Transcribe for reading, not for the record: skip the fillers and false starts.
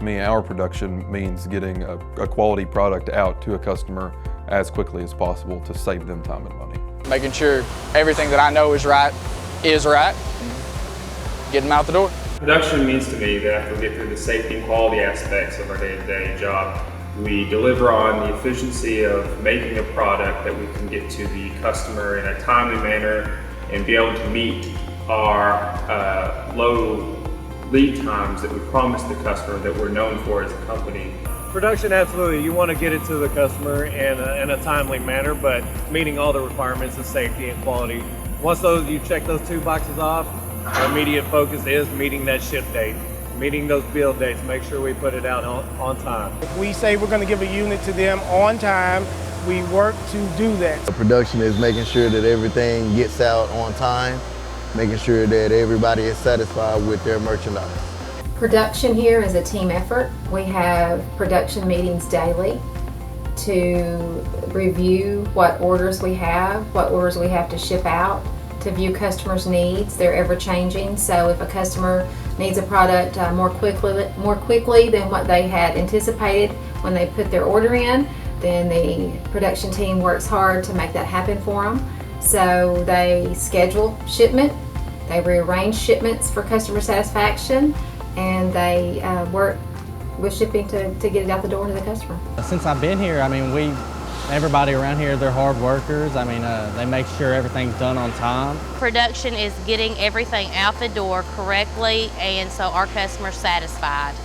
To me, our production means getting a quality product out to a customer as quickly as possible to save them time and money. Making sure everything that I know is right, and getting them out the door. Production means to me that after we get through the safety and quality aspects of our day-to-day job, we deliver on the efficiency of making a product that we can get to the customer in a timely manner and be able to meet our low lead times that we promise the customer that we're known for as a company. Production, absolutely. You want to get it to the customer in a timely manner, but meeting all the requirements of safety and quality. Once you check those two boxes off, our immediate focus is meeting that ship date, meeting those build dates, make sure we put it out on time. If we say we're going to give a unit to them on time, we work to do that. The production is making sure that everything gets out on time, making sure that everybody is satisfied with their merchandise. Production here is a team effort. We have production meetings daily to review what orders we have to ship out, to view customers' needs. They're ever changing, so if a customer needs a product more quickly than what they had anticipated when they put their order in, then the production team works hard to make that happen for them. So they schedule shipment, they rearrange shipments for customer satisfaction, and they work with shipping to get it out the door to the customer. Since I've been here, I mean, everybody around here, they're hard workers. I mean, they make sure everything's done on time. Production is getting everything out the door correctly, and so our customers satisfied.